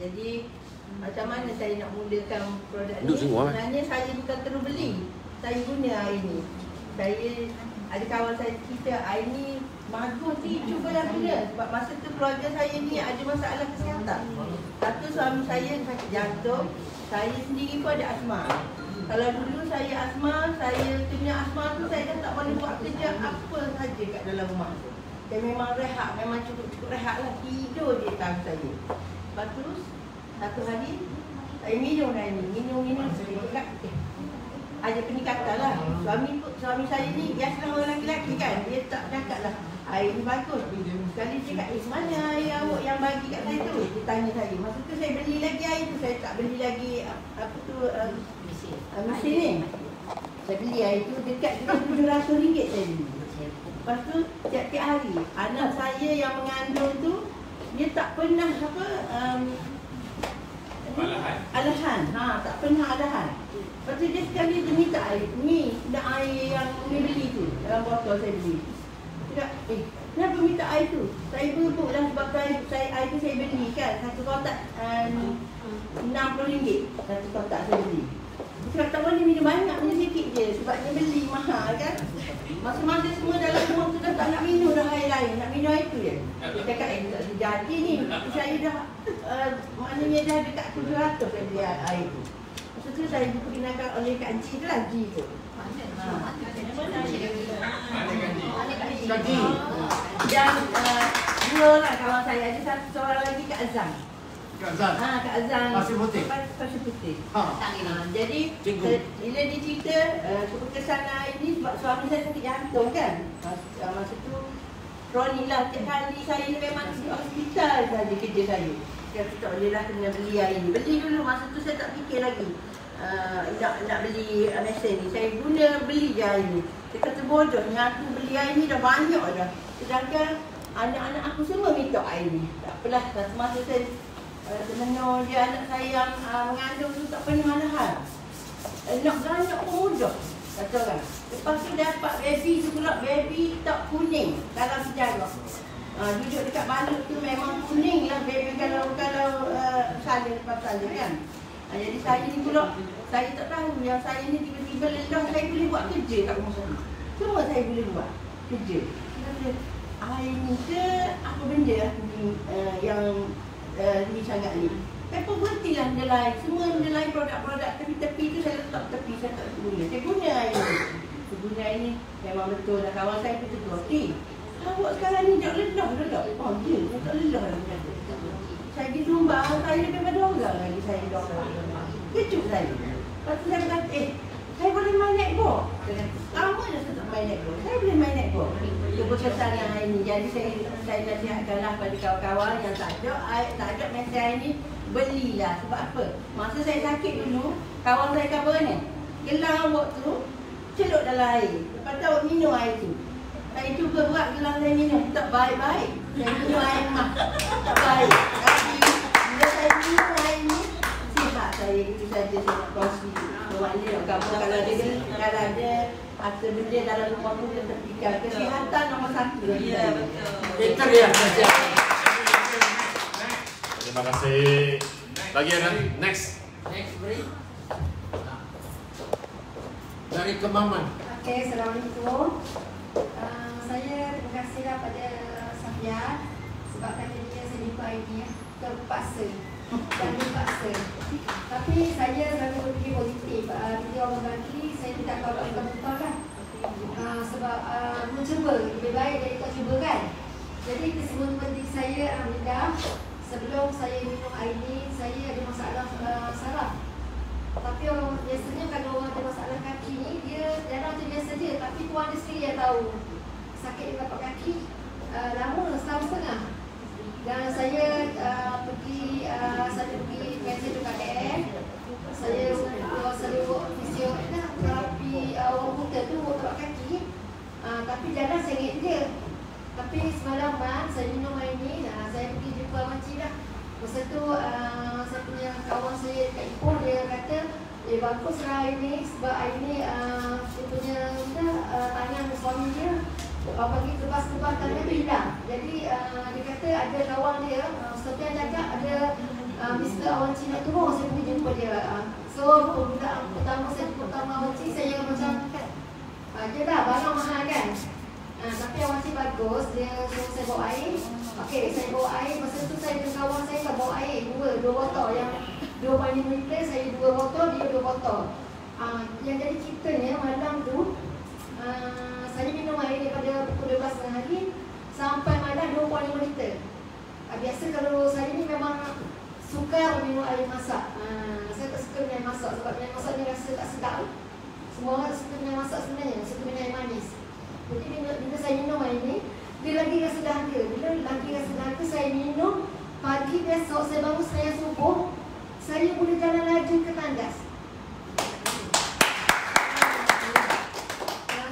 Jadi macam mana saya nak mulakan produk ni? Semua, sebenarnya saya bukan terus beli. Saya guna air ni. Saya ada kawan saya kita air ni bagus ni, cubalah guna. Sebab masa tu keluarga saya ni ada masalah kesihatan. Satu, suami saya sakit jantung, saya sendiri pun ada asma. Kalau dulu saya asma, saya punya asma tu saya dah tak boleh buat kerja apa saja kat dalam rumah tu. Saya memang rehat, memang cukup rehat lah, tidur je time saya. Lepas tu satu hari saya minum air ni, minum saya cakap ada peningkatan lah. Suami saya ni biasalah orang lelaki kan, dia tak cakap lah air ni bagus. Sekali dia cakap, mana air awak yang bagi kat saya tu? Dia tanya saya. Masa tu saya beli lagi air tu, saya tak beli lagi apa tu mesin ni. Saya beli air tu dekat RM700 saya beli. Lepas tu tiap-tiap hari anak saya yang mengandung tu dia tak pernah alahan. Tak pernah alahan. Lepas tu dia sekali dia minta air. Ni nak air yang ni beli tu, dalam botol saya beli. Dia cakap, kenapa minta air tu? Saya berebut lah sebab air tu saya beli kan. Satu kotak RM60 satu kotak saya beli. Dia cakap tak boleh minum banyak, minum sikit je. Sebab dia beli mahal kan. Masa-masa semua dalam rumah tu dah tak nak minum dah air lain. Nak minum air tu je. Dia cakap, tak jadi ni. Saya dah, maknanya dah dekat RM700 saya beli air tu. Masa tu saya diperkenalkan oleh Kak Ji tu lah, Ji tu. Dan dua lah kawan saya, ada satu seorang lagi Kak Azam. Kak Azam? Kak Azam Pasir Putih? Pasir Putih. Jadi Cikgu, bila dia cerita keputusan air ni sebab suami saya sakit jantung kan. Masa tu kronik lah, tiap kali saya ni memang di hospital saja kerja saya. Saya tak boleh lah kena beli air ni. Beli dulu, masa tu saya tak fikir lagi nak beli mesin ni. Saya beli je air ni. Saya kata bodohnya aku beli air ni dah banyak dah. Sedangkan anak-anak aku semua minta air ni. Tak apalah, semasa saya menor dia anak saya yang mengandung tu tak pernah ada hal. Nak beranak pun mudah, kata orang. Lepas tu dapat baby tu pula, baby tak kuning dalam sejarah. Duduk dekat balut tu memang kuning lah baby kalau salin lepas salin kan. Jadi saya ni pula, saya tak tahu yang saya ni tiba-tiba lelah saya boleh buat kerja kat rumah saya. Semua saya boleh buat kerja. Kita air ni ke apa benda ni yang ni sangat ni. Saya pun berhentilah benda lain. Semua benda lain, produk-produk tepi-tepi tu saya letak tepi, saya tak guna. Saya guna air ni. Saya guna air ni memang betul lah. Kawan saya pun tegur, awak sekarang ni tak lelah dah. Oh dia, saya tak lelah dah. Saya pergi zumba, saya lebih pada orang lagi saya doktor. Kecuk saya. Lepas tu saya kata, saya boleh main netball. Lama dah saya tak main netball. Saya boleh main netball. Keputusan yang air ni. Jadi saya nasihatkanlah pada kawan-kawan yang tak ada mesin air ni, belilah. Sebab apa? Masa saya sakit dulu, kawan saya kata ni, gelang awak tu celup dalam air. Lepas tu awak minum air tu. Saya cuba buat gelang saya minum, tak baik-baik. Saya minum air mah, tak baik. Tapi bila saya minum air ni, sihat saya. Itu saja saya nak kongsi. Maknanya kalau ada harta benda dalam rumah tu, kita fikir kesihatan nombor satu. Ya, betul. itu dia. Terima kasih. Lagi ada? Next. Beri. Dari Kemaman. Okey, Assalamualaikum. Saya terima kasihlah pada Safia sebab katanya saya jumpa ini terpaksa. Tapi saya selalu berfikir positif. Dia orang bagi saya tidak tahu apa betul kan. Sebab mencuba lebih baik dari tak cuba kan. Jadi kesimpulan penting saya alhamdulillah, sebelum saya minum air ni saya ada masalah saraf. Tapi orang biasanya kalau orang ada masalah kaki ni dia jarang tu biasa je, tapi tuan dia sendiri yang tahu sakit di tapak kaki lama setahun setengah. Dan saya pergi biasa dekat KL. Saya selalu fisioterapi orang buta tu buat tapak kaki. Tapi jarang saya ingat dia. Tapi semalaman saya minum air ni, saya pergi jumpa makcik lah. Masa tu saya punya kawan saya dekat Ipoh, dia kata baguslah air ni sebab air ni dia punya tangan suami dia bagi kebas-kebas tangan tu hilang. Jadi dia kata ada kawan dia Sofian cakap ada Awan Cik nak turun, saya pergi jumpa dia. So, pembukaan pertama saya jumpa Awan Cik, saya macam dia dah barang mahal kan. Tapi Awan Cik bagus, dia suruh saya bawa air. Okey, saya bawa air. Masa tu saya dengan kawan saya tak bawa air, dua botol. Yang 2.5 liter, saya 2 botol, dia 2 botol. Yang jadi ceritanya malam tu, saya minum air daripada pukul 12 tengah hari sampai malam 2.5 liter. Biasa kalau saya ni memang suka minum air masak. Saya tak suka minum air masak sebab minum air masak ni rasa tak sedap. Semua orang suka minum air masak sebenarnya, suka minum air manis. Jadi bila saya minum air ni, dia lagi rasa dahaga. Bila lagi rasa dahaga, saya minum pagi besok, saya bangun saya subuh, saya boleh jalan laju ke tandas.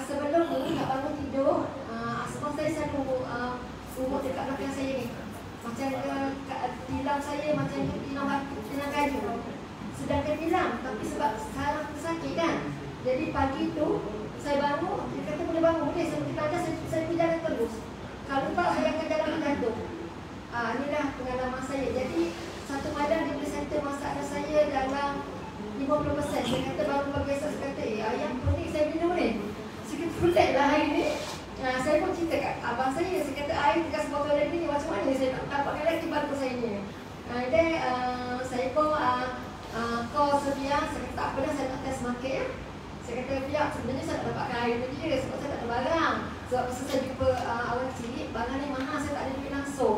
Sebelum ni nak bangun tidur, sebab saya selalu rumah dekat belakang saya ni. Macam tilam saya macam tilam kayu. Sedangkan tilam, tapi sebab sekarang sakit kan. Jadi pagi tu saya bangun, dia kata boleh bangun, boleh saya pergi tandas, saya pergi jalan terus. Kalau tak saya akan jalan tergantung. Inilah pengalaman saya. Jadi satu malam dia boleh settle masalah saya dalam 50%. Saya kata baru berbiasa, saya kata ayam pelik saya minum ni. Saya kata pelik lah air ni. Saya pun cerita kat abang saya kata air dekat sebotol lagi ni macam mana saya nak dapatkan lagi bantu saya ni. Dan saya pun call Sofia, saya kata tak apalah, saya nak test market ya. Saya kata pihak sebenarnya saya nak dapatkan air tu je sebab saya tak ada barang. Sebab masa saya jumpa Awan Cik, barang ni mahal, saya tak ada duit langsung.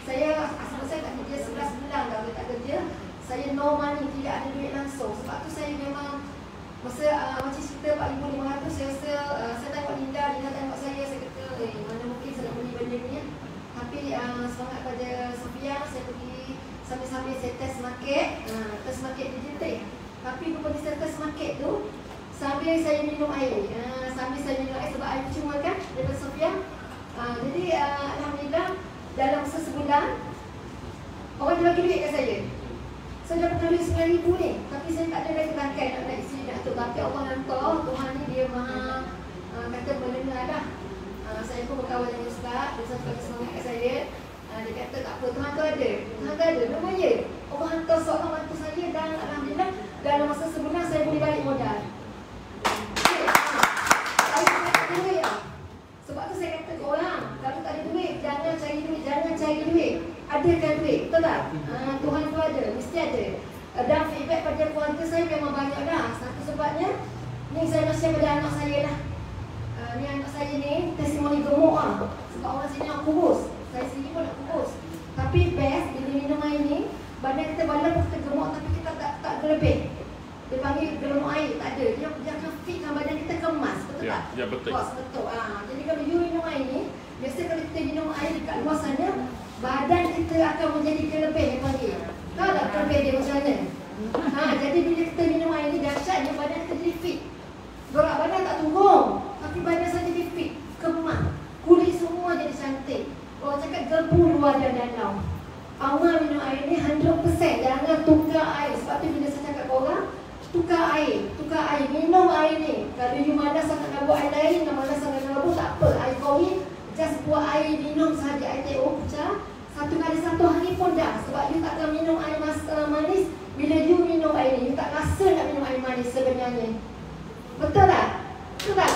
Saya asal saya tak kerja 11 bulan dah tak kerja. Saya no money, tidak ada duit langsung. Sebab tu saya memang masa macam cerita 4,500, saya rasa saya tengok Linda tengok saya kata mana mungkin saya nak beli benda ni. Tapi semangat pada Sofia, saya pergi sambil-sambil saya test market. Test market digital. Tapi bila saya test market tu, sambil saya minum air. Sambil saya minum air sebab air cuma kan daripada Sofia. Jadi alhamdulillah dalam sebulan orang dia bagi duit kat saya. Saya dapat duit 9,000 ni. Tapi saya tak ada lagi tangkai nak isi nak tu. Tapi Allah hantar, Tuhan ni dia maha kata mendengar lah. Saya pun berkawan dengan Ustaz, dia satu bagi semangat kat saya. Dia kata tak apa, Tuhan tu ada. Tuhan tu ada, memang ya. Allah hantar seorang bantu saya dan alhamdulillah dalam masa sebulan saya boleh balik modal. Saya tak ada duit lah. Sebab tu saya kata ke orang, kalau tak ada duit, jangan cari duit. Adakan duit, betul tak? Tuhan tu ada, mesti ada. Dan feedback pada keluarga saya memang banyak dah. Satu sebabnya, ni saya nak share pada anak saya lah. Ni anak saya ni, testimoni gemuk lah. Sebab orang sini nak kurus. Saya sendiri pun nak kurus. Tapi best, bila minum air ni, badan kita walaupun kita gemuk, tapi kita tak gelebih. Dia panggil gelembung air, tak ada. Dia akan fitkan badan kita kemas, betul tak? Ya, betul. Betul. Jadi kalau you minum air ni, biasa kalau kita minum air dekat luar sana, badan kita akan menjadi gelebih, dia panggil. Tahu tak gelebih dia macam mana? Jadi bila kita minum air ni, dahsyatnya badan kita jadi fit. Berat badan tak turun, tapi badan saya jadi fit, kemas. Kulit semua jadi cantik. Orang cakap gebu luar dan dalam. Awal minum air ni 100%. Jangan tukar air. Sebab tu bila saya cakap ke orang, tukar air, minum air ni. Kalau you malas sangat nak buat air lain, malas sangat nak buat, tak apa. Air kawin, just buat air minum sahaja. Air teh pecah, 1 kali 1 hari pun dah. Sebab you takkan minum air manis. Bila you minum air ni, you tak rasa nak minum air manis sebenarnya. Betul tak? Betul tak?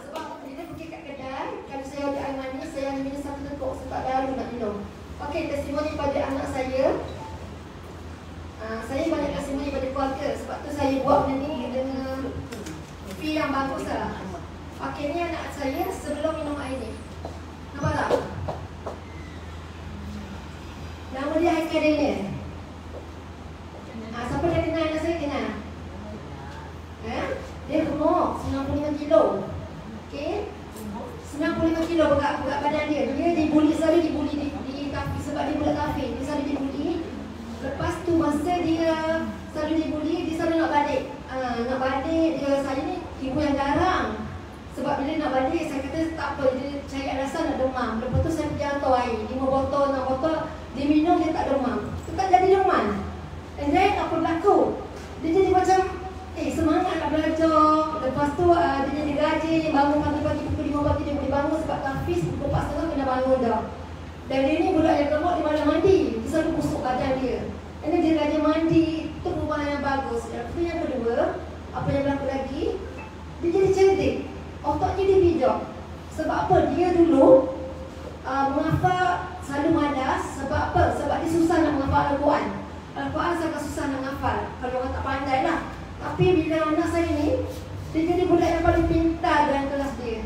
Sebab bila pergi kat kedai, kalau saya order air manis, saya hanya minum 1 teguk sebab baru nak minum. Okey, testimoni pada anak saya. Saya banyak testimoni pada keluarga. Sebab tu saya buat benda ni dengan fee yang bagus lah. Okey, ni anak saya sebelum minum air ni. Nampak tak? Nama dia Haikal Daniel. Siapa dah kenal anak saya? Kenal? Dia gemuk 95 kilo. Okey, 95 kilo berat badan dia. Dia dibuli, selalu dibuli di kafe sebab dia budak kafe. Dia selalu dibuli. Lepas tu masa dia selalu dibuli, dia selalu nak balik. Nak balik, saya ni ibu yang garang. Sebab bila nak balik, saya kata tak apa, dia cari alasan nak demam. Lepas tu saya pergi hantar air, 5 botol, 6 botol. Dia minum, dia tak demam. Tetap jadi demam. And then apa berlaku? Dia jadi macam semangat nak belajar. Lepas tu dia jadi rajin. Bangun pagi-pagi pukul 5 pagi dia boleh bangun sebab tahfiz pukul 4.30 kena bangun dah. Dan dia ni budak yang gemuk, dia malam mandi. Ini dia rajin mandi, itu perubahan yang bagus. Itu yang kedua, apa yang berlaku lagi? Dia jadi cerdik, otaknya dia bijak. Sebab apa? Dia dulu menghafal selalu malas. Sebab apa? Sebab dia susah nak menghafal Al-Quran. Al-Quran sangat susah nak menghafal kalau orang tak pandai lah. Tapi bila anak saya ni, dia jadi budak yang paling pintar dalam kelas dia.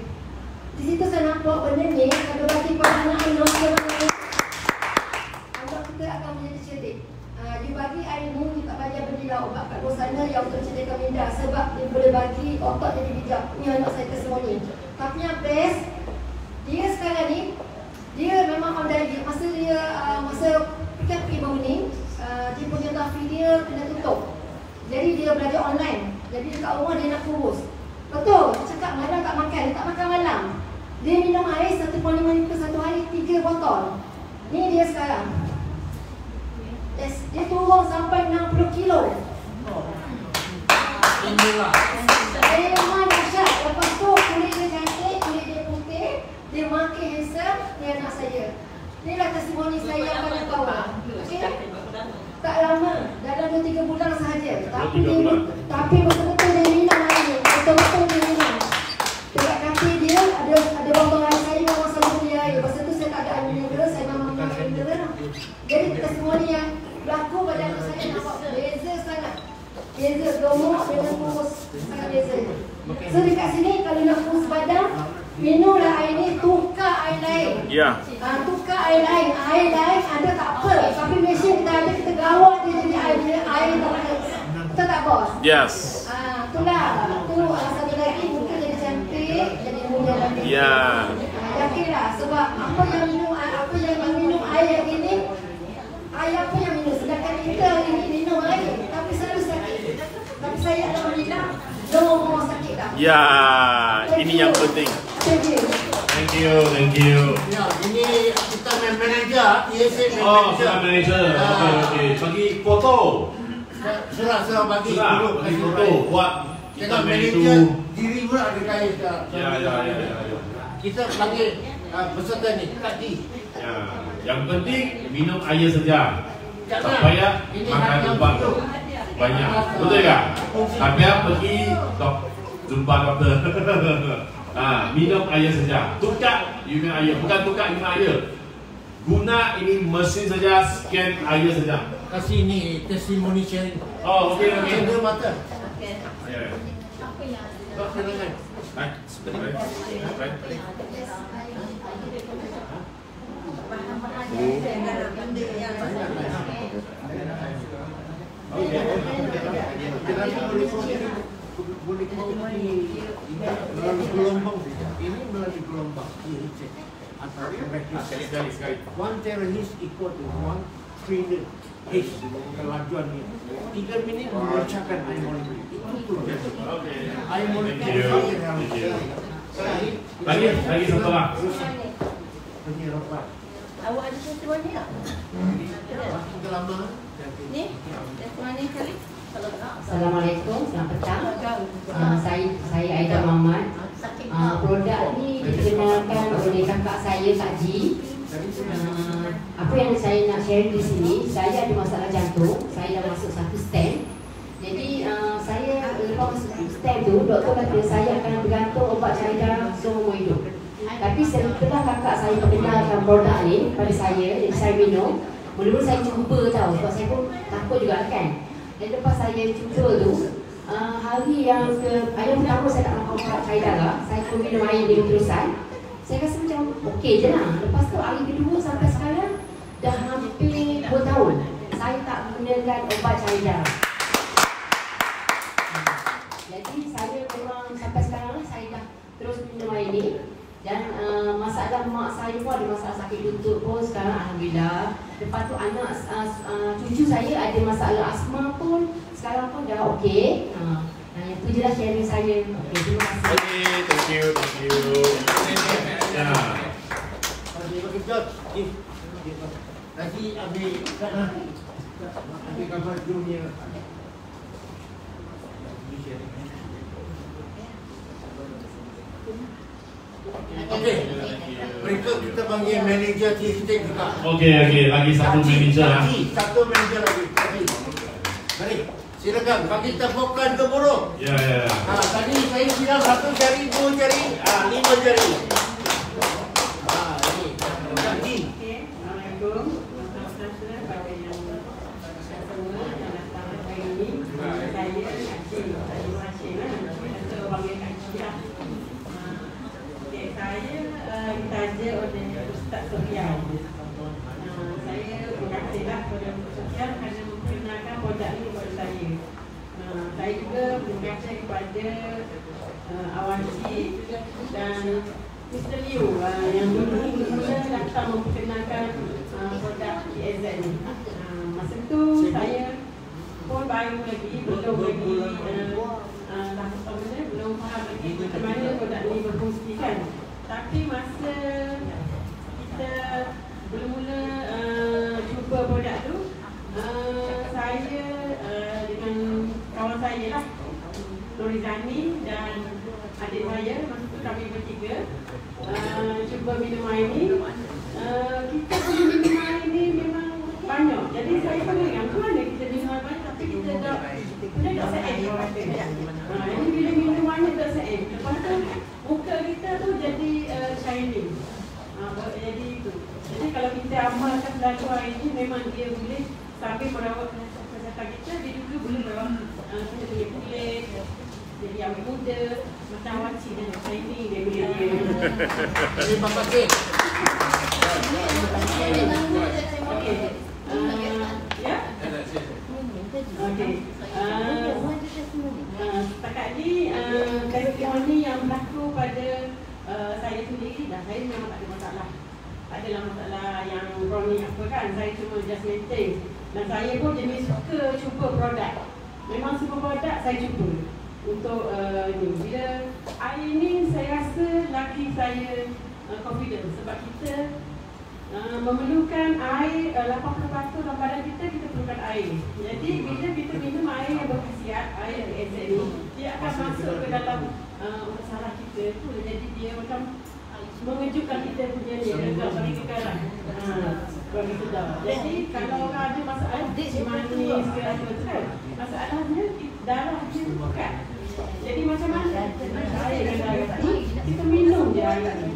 Di situ saya nampak benda ni, kalau bagi pada anak-anak anak kita akan menjadi cerdik. Dia bagi ilmu, dia tak bagi berilah obat kat luar sana yang untuk mencerdikkan minda. Sebab dia boleh bagi otak jadi bijak. Ni anak saya testimoni. Tapi yang best, dia sekarang ni, dia memang pandai. Masa dia, masa PKP baru ni, dia punya tafi dia kena tutup. Jadi dia belajar online. Jadi dekat rumah dia nak kurus. Betul, cakap malam tak makan, dia tak makan malam. Dia minum air 1.5 liter satu hari, 3 botol. Ni dia sekarang. Dia turun sampai 60 kilo. Inilah. Memang dahsyat. Lepas tu kulit dia cantik, kulit dia putih, dia makin handsome, dia anak saya. Inilah testimoni saya yang paling bawah. Okay? Tak lama, dalam 2-3 bulan sahaja. Tapi betul-betul dia minum air. Betul-betul dia minum. Dekat kaki dia ada botol air saya memang selalu punya air. Masa tu saya tak ada air mineral, saya memang makan air mineral. Jadi testimoni yang berlaku pada anak saya nampak beza sangat. Beza gemuk dengan kurus, sangat beza. So dekat sini kalau nak kurus badan, minumlah air ni, tukar air lain. Ya. Tukar air lain. Air lain ada tak apa. Tapi mesin kita ada, kita gawat dia jadi air tak ada. Betul tak bos? Yes. Itulah. Tu satu lagi mungkin jadi cantik, jadi muda lagi. Ya. Yakinlah sebab apa yang minum air yang ini, air apa yang minum. Sedangkan kita ini minum air tapi selalu sakit. Tapi saya alhamdulillah semua sakit dah. Ya, ini yang penting. Thank you. Thank you. Ya, ini kita manager, ISA Oh, manager. sudah manager. Okey. Bagi foto. Surah bagi Sudah, dulu. bagi foto. Buat kita Kita manage tu. manager diri pun ada kaya sekarang. Ya. Kita bagi peserta ni, Kak Di. Ya. Yang penting minum air saja. Tak Jangan. payah Ini makan hanya ubat untuk banyak. Betul tak? Tak payah pergi jumpa doktor. Minum air saja. Tukar you minum air. Bukan tukar you minum air. Guna ini mesin saja, scan air saja. Kasih ni testimoni sharing. Oh, okey. Cendera mata. Ya. Tak silakan. Baik, sebentar. Baik. Boleh melalui gelombang. Ini melalui gelombang. Ini cek. Atau Sekali. 1 terahertz equal to 1 trillion Hz kelajuan ni. 3 minit memecahkan air molekul. Itu Okey. air molekul. Thank you. Lagi satu lah. Penyerapan. Awak ada testimoni tak? Sudah lama. Ni? Testimoni kali? Assalamualaikum, selamat petang. Saya Aida Muhammad. Produk ni dikenalkan oleh kakak saya, Kak Ji. Apa yang saya nak share di sini, saya ada masalah jantung. Saya dah masuk satu stent. Jadi saya lepas masuk stent tu, doktor kata saya akan bergantung obat cair seumur hidup. Tapi setelah kakak saya perkenalkan produk ni pada saya, jadi saya minum. Mula-mula saya cuba tahu, sebab saya pun takut juga kan. Dan lepas saya cuba tu, hari yang pertama saya tak makan ubat cair darah, saya pun minum air dengan terusan. Saya rasa macam okey je lah. Lepas tu hari kedua sampai sekarang dah hampir 2 tahun saya tak gunakan ubat cair darah. Jadi saya memang sampai sekarang lah saya dah terus minum air ni. Dan masalah mak saya pun ada masalah sakit lutut pun sekarang alhamdulillah. Lepas tu anak cucu saya ada masalah asma pun sekarang pun dah okey. Yang tu je lah sharing saya. Okey, terima kasih. Okey, thank you. Ya. Bagi George, nanti ambil sana. Ambil gambar dunia. Okey. Berikut kita panggil manager T-State juga. Okey, lagi satu manager. Satu manager lagi. Mari, silakan bagi tepukan ke buruh. Ya. Tadi saya bilang 1 jari, 2 jari, 5 jari. Ini. Assalamualaikum. Saudara-saudara pada yang semua yang datang hari ini. Saya Aceh, terima kasih lah. Kita panggil Kak Cik lah. Saya ditaja oleh Ustaz Sofian. Saya terima kasihlah kepada Ustaz Sofian kerana memperkenalkan produk ini kepada saya. Saya juga terima kasih kepada Awan Cik dan Mr. Liu yang mula datang memperkenalkan produk PSZ ni. Masa tu saya pun baru lagi, belum faham lagi macam mana produk ni berfungsi kan. Tapi masa kita mula-mula cuba produk tu, saya dengan kawan saya lah, Norizani dan adik saya, masa tu kami bertiga cuba minum air ni. Kita punya minum air ni memang banyak. Jadi saya pun ingat macam mana kita minum air banyak tapi kita tak se-aim. Jadi bila minum banyak tak se-aim. Lepas tu muka kita tu jadi shining. Jadi itu. Jadi kalau kita amalkan lagu air ni memang dia boleh sambil merawat kesihatan kita, dia juga boleh merawat kita punya kulit. Jadi awet muda, macam Awan Cik dan shining dia boleh dia. Terima kasih. Okey. Ya? Okey. Setakat ni testimoni yang berlaku pada saya sendiri dan saya memang tak ada masalah. Tak adalah masalah yang kronik apa kan. Saya cuma just maintain. Dan saya pun jenis suka cuba produk. Memang semua produk saya cuba. Untuk ni. Bila air ni saya rasa laki saya confident sebab kita memerlukan air 80% dalam badan kita perlukan air. Jadi bila kita minum air yang berkhasiat, air dari PSZ ni, dia akan masuk ke dalam masalah kita tu. Jadi dia macam mengejutkan kita punya ni, dekat bagi kekalan. Bagi sedar. Jadi kalau orang ada masalah manis ke apa tu kan, masalahnya darah dia tu pekat. Jadi macam mana air dan darah tu, kita minum je air ni.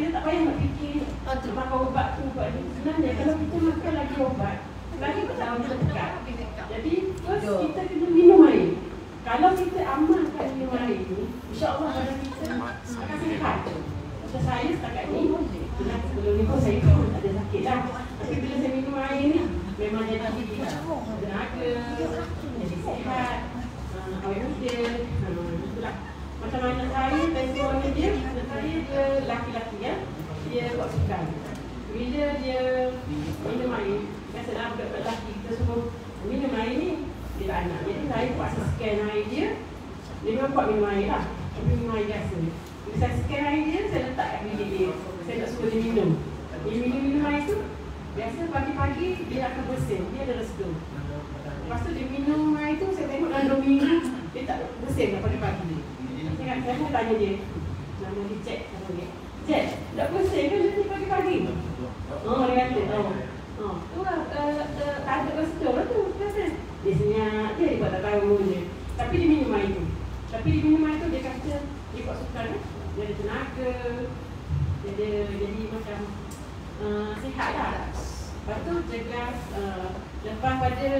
Kita tak payah nak fikir makan ubat tu, ubat ni. Sebenarnya kalau kita makan lagi ubat, lagi darah kita pekat. Jadi first kita kena minum air. Kalau kita amalkan minum air ni, insya-Allah badan kita akan sihat. Macam saya setakat ni, sebelum ni pun saya pun tak ada sakit lah. Tapi bila saya minum air ni, memang jadi tenaga, jadi sihat, awet muda. Itulah. Macam mana saya, testimoni dia, saya dia laki-laki ya. Dia buat sukan. Bila dia minum air, biasalah budak-budak lelaki kita semua minum air ni, dia tak nak. Jadi saya buat scan air dia, dia memang buat minum air lah. Tapi minum air biasa. Bila saya scan air dia, saya letak kat bilik dia. Saya nak suruh dia minum. Dia minum air tu, biasa pagi-pagi dia akan bersin, dia ada restu. Lepas tu dia minum air tu, saya tengok dalam 2 minggu, dia tak bersin dah pada pagi dia. Saya pun tanya dia, nama dia Jack, nama dia Jack, tak bersin ke nanti pagi-pagi? Dia kata, tu lah, tak ada restu lah tu, kata. Dia senyap, dia buat tak tahu je. Tapi dia minum air tu. Tapi dia minum air tu, dia kata, dia buat sukan kan? Dia ada tenaga, dia ada, jadi macam sihat lah. Lepas tu jelas, lepas pada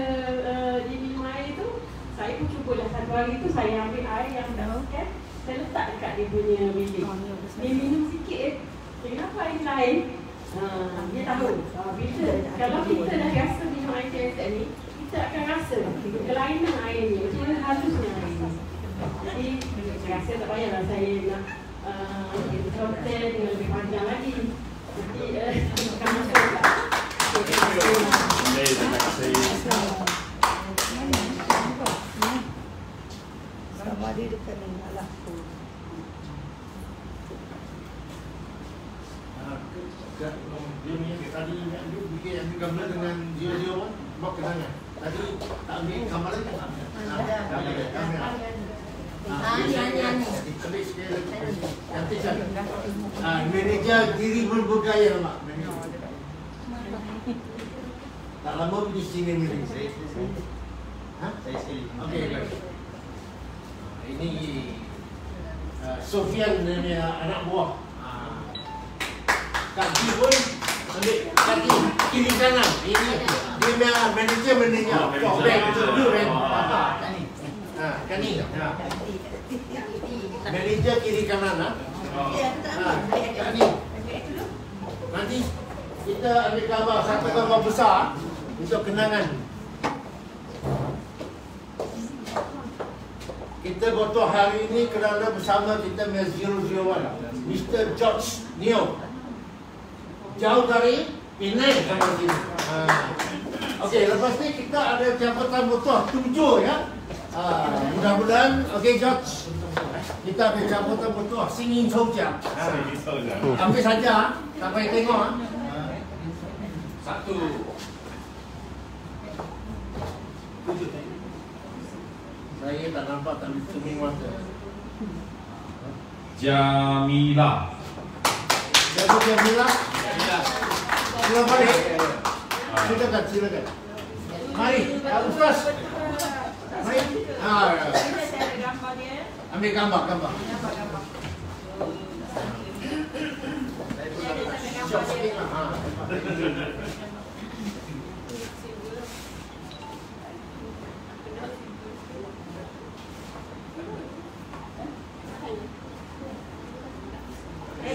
dia minum air tu, saya pun cubalah satu hari tu, saya ambil air yang dah scan, saya letak dekat dia punya bilik. Dia minum sikit, kenapa air lain? Dia tahu. Bila, kalau kita dah biasa minum air PSZ ni, kita akan rasa kelainan air ni, macam mana halusnya air ni. Jadi, saya rasa tak payahlah saya nak content dengan lebih panjang lagi. Nanti, akan masuk tak? Terima kasih. Sama dia dekat ni nak laku. Dia ni tadi yang dia bikin yang gambar dengan dia buat kenangan. Tadi tak ambil gambar lagi. Ambil sikit lagi. Cantik. Manager diri berbudaya mak. Tak lama pergi sini ni. Saya sekali. Okey, baik. Ini Sofian dia anak buah. Kaki pun ambil kaki kiri kanan. Ini dia punya manager. Kani. Manager kiri kanan Kani. Nanti kita ambil gambar satu gambar besar untuk kenangan. Kita foto hari ini kerana bersama kita Mr. 001 Mr. George Neo. Jauh dari Penang sampai sini. Okey, lepas ni kita ada jabatan foto 7 ya. Mudah-mudahan okey George. Kita ada jabatan foto singing soja. Ambil saja, tak payah tengok. Satu. Saya tak nampak tak tutup mata. Jamila. Jamila. Sila balik. Silakan. Mari, Ustaz. Mari. Ambil gambar.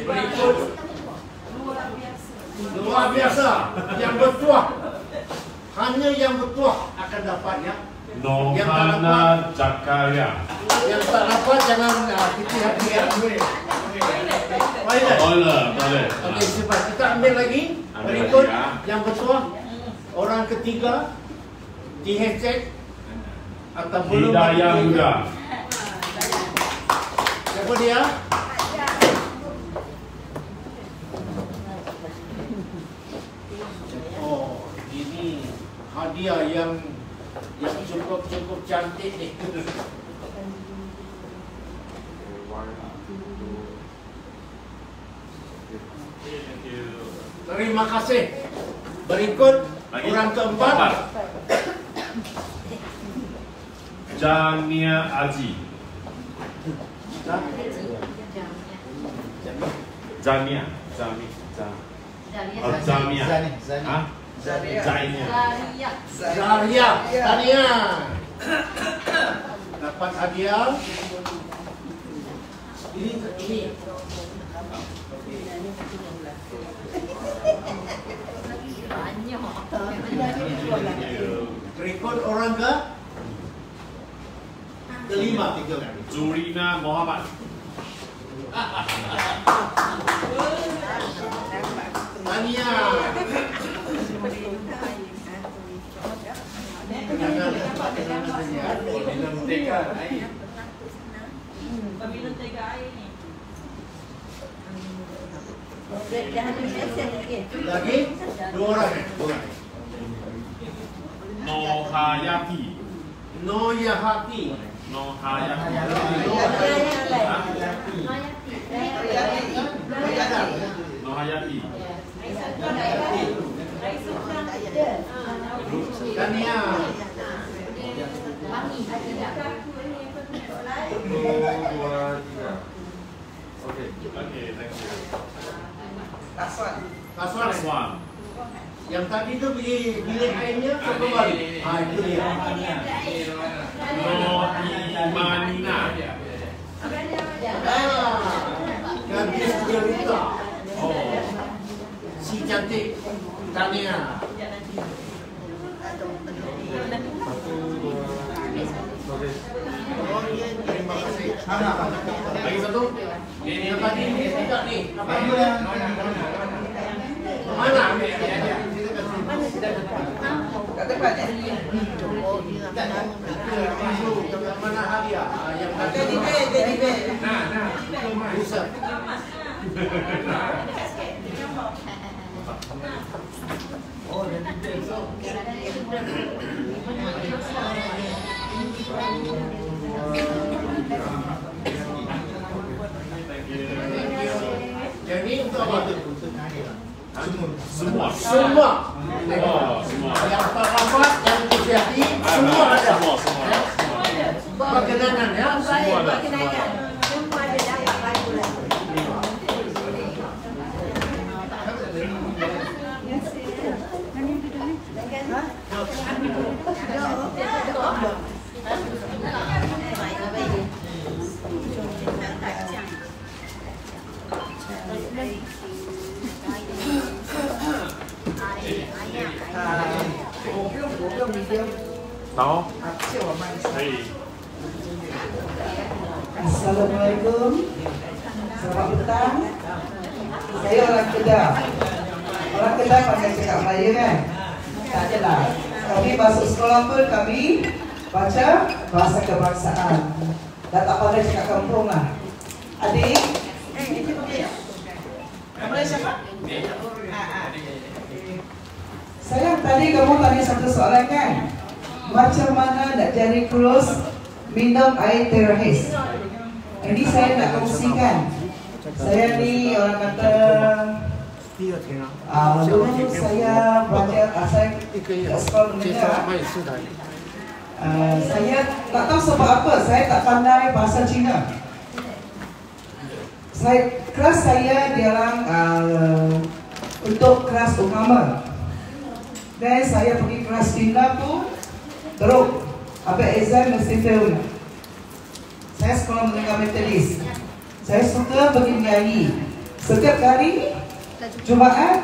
Berikut luar biasa yang bertuah. Hanya yang bertuah akan dapat ya. Nohana Jakaria. Yang tak dapat jangan hati-hati ya. Boleh. Okey, cepat kita ambil lagi. Berikut yang bertuah orang ketiga di hashtag atau belum Hidayah Muda. Siapa dia? Oh, ini hadiah yang cukup cantik ni. Terima kasih. Berikut orang keempat. Jamia Aji. Jamia. Zaria. Tania. Dapat hadiah. Ini. Berikut orang kelima. Zurina Muhammad. Tania. Lagi dua orang. Nohayati. Tania. Okay, thank you. Aswan. Yang tadi tu pergi bilik airnya ke kembali? Itu dia. Nohimanina. Gadis cerita. Si cantik Tania. Terima kasih. Lagi satu. Yang tadi ni tidak ni. Mana? Kat tempat ni. Mana hadiah? Yang tadi ni. Nah. Pusat. Oh, jadi Yang ni untuk apa? Semua. Semua. Oh, semua. Yang rapat, yang terjadi, semua ada. Semua. Perkenanan ya. Semua ada. Semua ada dapat baju lah. Tahu? Hey. Assalamualaikum. Selamat petang. Saya orang Kedah. Orang Kedah pakai cakap Melayu kan? Tak adalah. Kami masuk sekolah pun kami baca bahasa kebangsaan. Dah tak pandai cakap kampung lah. Adik. Kamu siapa? Sayang, tadi kamu tanya satu soalan kan? Macam mana nak jadi kurus minum air terahis? Ini saya nak kongsikan. Saya ni orang kata dulu saya belajar saya kat sekolah menengah. Saya tak tahu sebab apa saya tak pandai bahasa Cina. Kelas saya diorang untuk kelas utama. Dan saya pergi kelas Cina tu teruk. Habis exam mesti fail. Saya sekolah menengah Metodis. Saya suka pergi menyanyi. Setiap hari Jumaat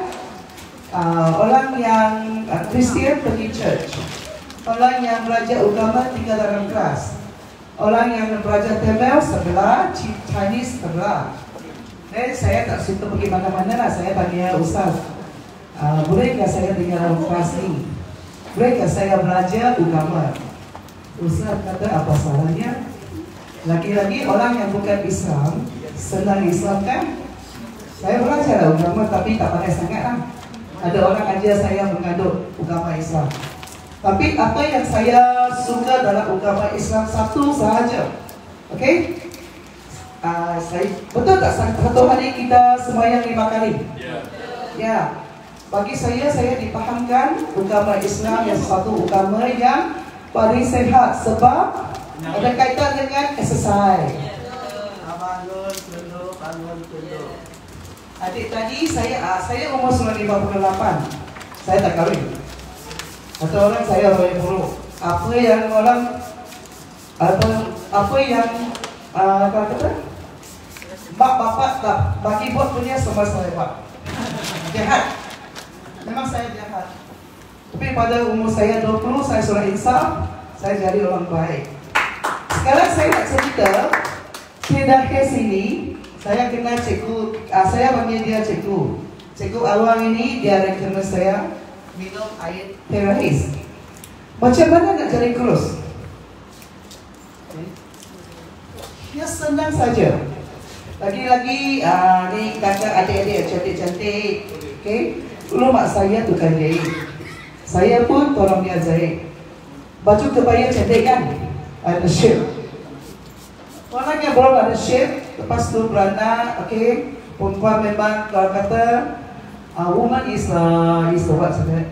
orang yang Kristian pergi church. Orang yang belajar agama tinggal dalam kelas. Orang yang belajar Tamil sebelah, Chinese sebelah. Dan saya tak suka pergi mana-mana lah. Saya tanya Ustaz, bolehkah saya tinggal dalam kelas ni? Bolehkah saya belajar agama? Ustaz kata, apa salahnya? Lagi-lagi orang yang bukan Islam, senang Islam kan? Saya belajar agama tapi tak pandai sangat lah. Ada orang ajar saya mengaduk agama Islam. Tapi apa yang saya suka dalam agama Islam satu sahaja. Okay? Betul tak satu hari kita sembahyang 5 kali? Ya. Bagi saya dipahamkan agama Islam yang satu agama yang paling sehat sebab ada kaitan dengan exercise. Bangun, tunduk. Adik tadi saya umur 58. Saya tak kahwin. Atau orang saya orang buruk. Apa yang kata mak bapak tak bagi buat punya semua saya buat. Jahat. Memang saya jahat. Tapi pada umur saya 20 saya sudah insaf, saya jadi orang baik. Sekarang saya nak cerita Kedah sini, saya kenal cikgu, saya panggil dia cikgu. Cikgu awal ini dia recommend saya minum air terahis. Macam mana nak jadi kurus? Ya senang saja. Lagi-lagi ni kakak adik-adik yang cantik-cantik. Okay? Dulu mak saya tukang jahit. Saya pun tolong dia jahit. Baju kebaya cantik kan? Ada shape. Orang yang belum ada shape, lepas tu beranak, okay? Perempuan memang kalau kata woman is the what sebenarnya?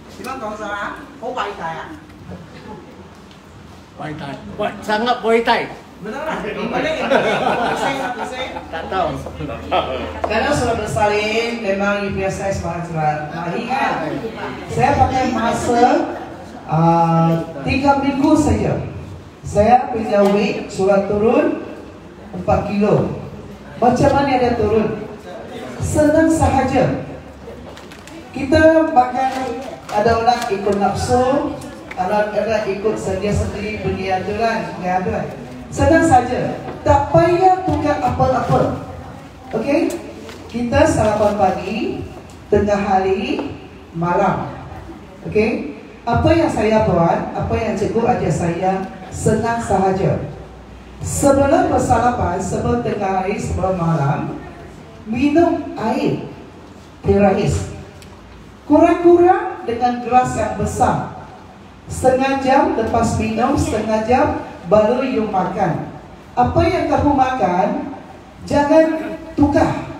Siapa kau salah? Kau baik tak? Muay Thai. Sangat Muay Thai. Benar lah. Saya Tak tahu. karena sudah bersalin, memang you punya size sudah naik kan. Saya pakai masa 3 minggu saja. Saya punya weight sudah turun 4 kilo. Macam mana dia turun? Senang sahaja. Kita makan, ada orang ikut nafsu, ada ikut sendiri-sendiri berniaga kan. Senang saja. Tak payah tukar apa-apa. Okey? Kita sarapan pagi, tengah hari, malam. Okey? Apa yang saya buat, apa yang cikgu ajar saya, senang sahaja. Sebelum bersarapan, sebelum tengah hari, sebelum malam, minum air terahis. Kurang-kurang dengan gelas yang besar. setengah jam lepas minum, setengah jam baru you makan. Apa yang kamu makan, jangan tukar.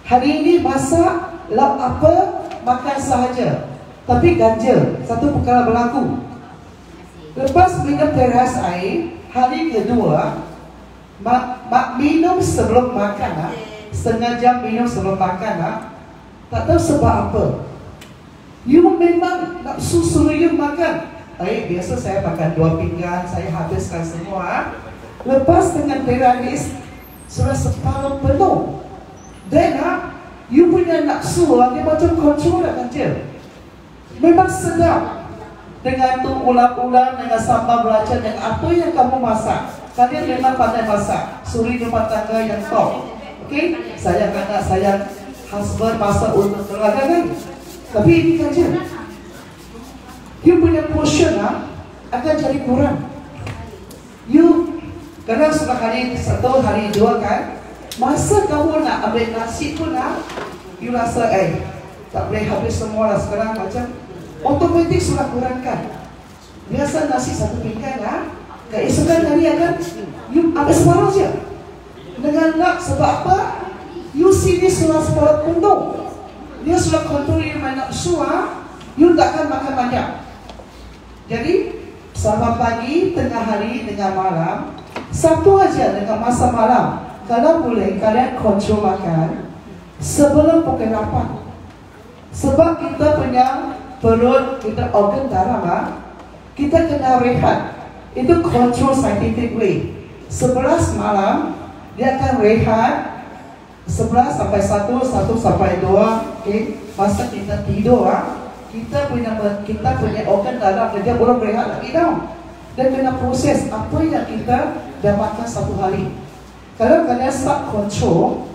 Hari ini masak lauk apa, makan sahaja. Tapi ganjil, satu perkara berlaku. Lepas minum teras air, hari kedua minum sebelum makan, setengah jam minum sebelum makan. Tak tahu sebab apa, you memang nak suruh you makan. Biasa saya makan 2 pinggan, saya habiskan semua. Lepas dengan teras sudah separuh penuh. Dan you punya nafsu dia macam kontrol dah ganjil. Memang sedap. Dengan tu ulang-ulang, dengan sambal belacan, dengan apa yang kamu masak. Kalian memang pandai masak. Suri rumah tangga yang top. Okay? Sayang anak, sayang husband masak untuk keluarga kan? Tapi ini ganjil. You punya portion akan jadi kurang. You kadang sudah hari 1, hari 2 kan, masa kamu nak ambil nasi pun you rasa tak boleh habis semua lah sekarang, macam otomatik sudah kurangkan. Biasa nasi 1 pinggan keesokan hari akan you ambil separuh je. Dengan nak sebab apa? You sini sudah separuh penuh. Dia sudah kontrol you nafsu, you takkan makan banyak. Jadi sama pagi, tengah hari, dengan malam, satu aja dengan masa malam. Kalau boleh kalian kontrol makan sebelum pukul 8. Sebab kita punya perut, kita organ darah, kita kena rehat. Itu kontrol scientific way. 11 malam dia akan rehat. 11 sampai 1, 1 sampai 2. Okay. Masa kita tidur, kita punya organ darah kerja belum rehat lagi tau. Dan kena proses apa yang kita dah makan satu hari. Kalau kalian start control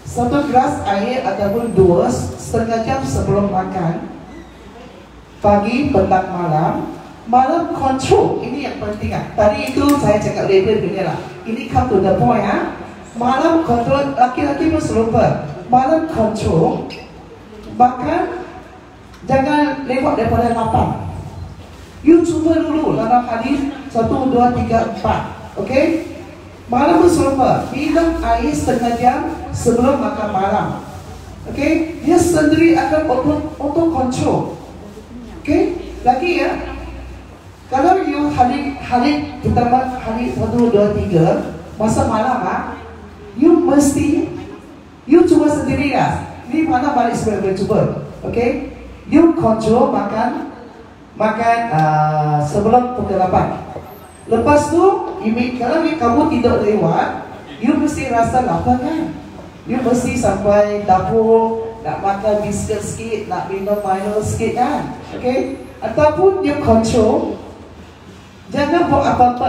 1 gelas air ataupun 2 setengah jam sebelum makan, pagi, petang, malam control. Ini yang penting. Tadi itu saya cakap label begini lah. Ini come to the point. Malam control, laki-laki pun serupa. Malam control, makan jangan lewat daripada 8. You cuba dulu dalam hadis 1, 2, 3, 4. Okay? Malam pun serupa. Minum air setengah jam sebelum makan malam. Okay? Dia sendiri akan auto control. Okay? Lagi kalau you hari pertama, hari 1, 2, 3 masa malam, you mesti you cuba sendiri Ni mana balik sebelum cuba. Okay? You control makan sebelum pukul 8. Lepas tu, kalau kamu tidak lewat, you mesti rasa lapar kan? You mesti sampai dapur, nak makan biskuit sikit, nak minum Milo sikit kan? Okay? Ataupun you control, jangan buat apa-apa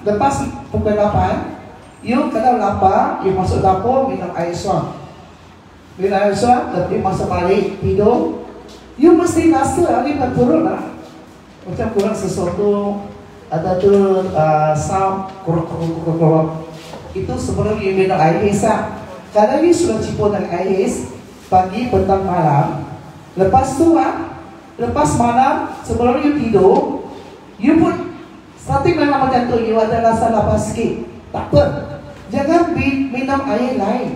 lepas pukul 8. You kalau lapar, you masuk dapur, minum air suam. Minum air suam, tapi masuk balik, tidur. You mesti rasa hari perut macam kurang sesuatu. Ada tu kurang. Itu sebelum you minum air es. Kalau you sudah ciput dengan air es pagi, petang, malam, lepas tu lepas malam sebelum you tidur, you pun starting memang macam tu, you ada rasa lapar sikit. Tak apa, jangan minum air lain.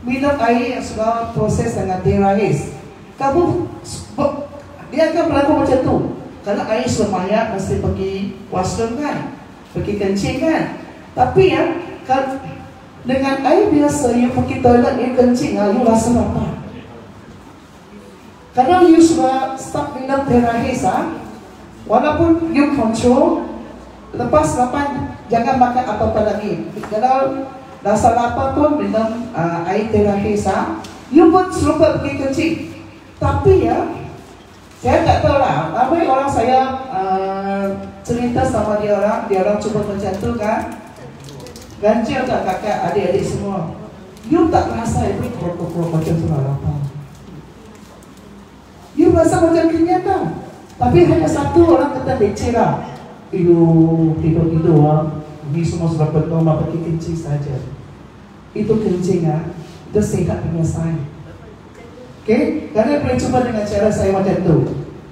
Minum air yang sudah proses dengan terais. Dia akan berlaku macam tu. Kalau air sudah banyak, mesti pergi washroom kan, pergi kencing kan. Tapi dengan air biasa, you pergi toilet, you kencing, you rasa lapar. Kalau you sudah start minum terais, walaupun you control, lepas 8 jangan makan apa-apa lagi. Kalau rasa lapar pun minum air terais, you pun serupa pergi kencing. Tapi saya tak tahu lah, ramai orang saya cerita sama dia orang cuba macam tu kan. Ganjil tak kakak, adik-adik semua. You tak rasa itu kurang macam tu lah lapar. You rasa macam kenyang tau. Tapi hanya satu orang kata becek lah. Tidur. Ini semua sudah penuh, pergi kencing saja. Itu kencing itu sehat punya sign. Okay? Kalian boleh cuba dengan cara saya macam tu.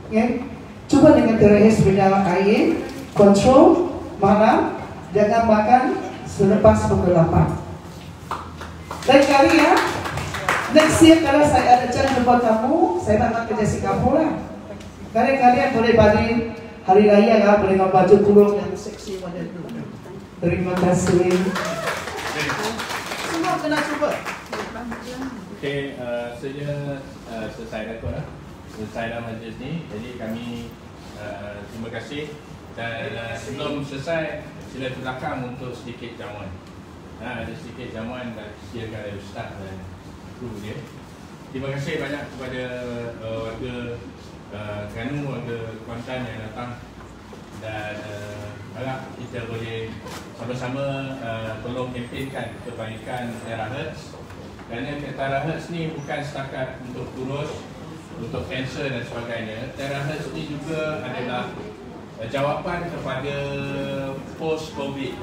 Okay? Cuba dengan terakhir berjalan air, kontrol malam, jangan makan selepas pukul 8. Lain kali ya, next year kalau saya ada cara jumpa kamu, saya nak kerja Singapura lah. Kalian boleh balik hari raya ya, boleh dengan baju kurung yang seksi model itu. Terima kasih. Semua kena cuba. Okey, saya selesai rekod lah. Selesai dah majlis ni. Jadi kami terima kasih. Dan sebelum selesai, sila ke belakang untuk sedikit jamuan. Ada sedikit jamuan dan disediakan oleh Ustaz dan kru dia. Terima kasih banyak kepada warga Terengganu, warga Kuantan yang datang. Dan harap kita boleh sama-sama tolong kempenkan kebaikan terahertz. Kerana terahertz ni bukan setakat untuk kurus, untuk kanser dan sebagainya. Terahertz ni juga adalah jawapan kepada post-COVID,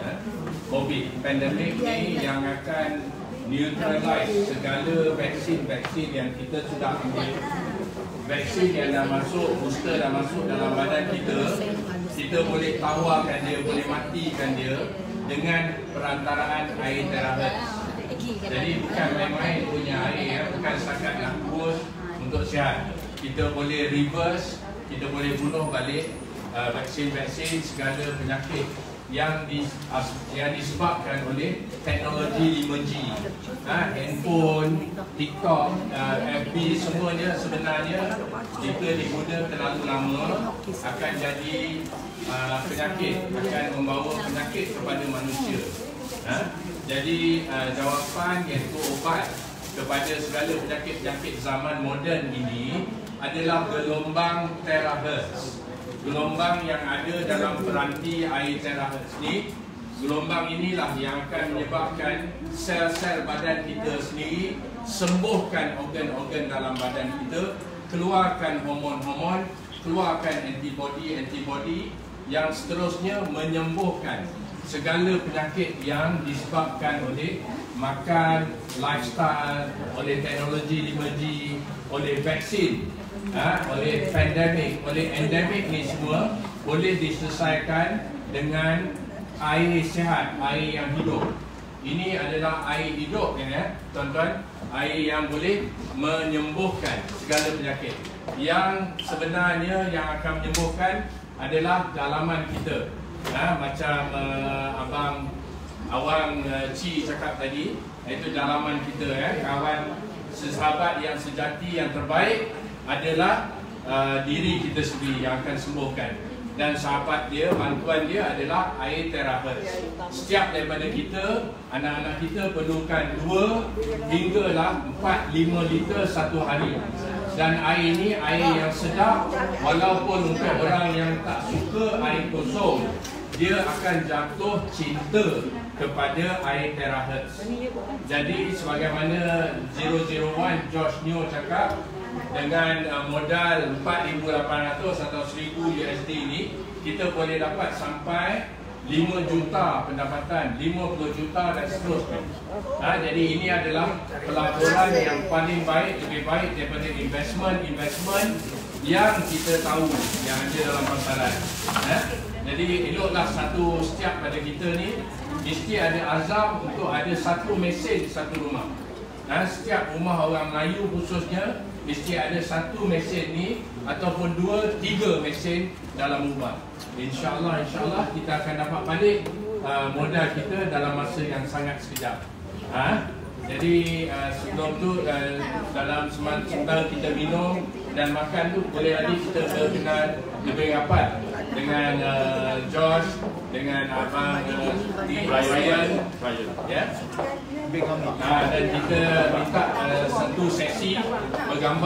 COVID pandemik ni yang akan neutralize segala vaksin-vaksin yang kita sudah ambil. Vaksin yang dah masuk, booster dah masuk dalam badan kita boleh tawarkan dia, boleh matikan dia dengan perantaraan air terahertz. Jadi bukan main-main punya air, bukan setakat nak kurus untuk sihat. Kita boleh reverse, kita boleh bunuh balik vaksin-vaksin segala penyakit yang disebabkan oleh teknologi 5G. Handphone, TikTok, FB, semuanya sebenarnya jika diguna terlalu lama akan jadi penyakit, akan membawa penyakit kepada manusia. Jadi jawapan iaitu obat kepada segala penyakit-penyakit zaman moden ini adalah gelombang terahertz. Gelombang yang ada dalam peranti air terahertz ni, gelombang inilah yang akan menyebabkan sel-sel badan kita sendiri sembuhkan organ-organ dalam badan kita, keluarkan hormon-hormon, keluarkan antibody-antibody yang seterusnya menyembuhkan segala penyakit yang disebabkan oleh makan, lifestyle, oleh teknologi 5G, oleh vaksin, oleh pandemik, oleh endemik ni semua boleh diselesaikan dengan air sihat, air yang hidup. Ini adalah air hidup ya, tuan-tuan. Air yang boleh menyembuhkan segala penyakit. Yang sebenarnya yang akan menyembuhkan adalah dalaman kita. Macam Abang Awang Ci cakap tadi, itu dalaman kita kawan sesahabat yang sejati yang terbaik adalah diri kita sendiri yang akan sembuhkan. Dan sahabat dia, bantuan dia adalah air terahertz. Setiap daripada kita, anak-anak kita perlukan 2 hinggalah 4-5 liter satu hari. Dan air ini air yang sedap, walaupun untuk orang yang tak suka air kosong, dia akan jatuh cinta kepada air terahertz. Jadi sebagaimana 001 Josh Neo cakap, dengan modal 4,800 atau 1,000 USD ni, kita boleh dapat sampai 5 juta pendapatan, 50 juta dan seterusnya. Jadi ini adalah pelaburan yang paling baik, lebih baik daripada investment yang kita tahu yang ada dalam pasaran. Jadi eloklah setiap pada kita ni mesti ada azam untuk ada satu mesin satu rumah. Setiap rumah orang Melayu khususnya mesti ada satu mesin ni ataupun 2-3 mesin dalam rumah. InsyaAllah kita akan dapat balik modal kita dalam masa yang sangat sekejap. Jadi sebelum tu dalam sementara kita minum dan makan tu, boleh lagi kita berkenal lebih rapat dengan Josh, dengan Abang Ryan, ya. Dan kita minta satu sesi bergambar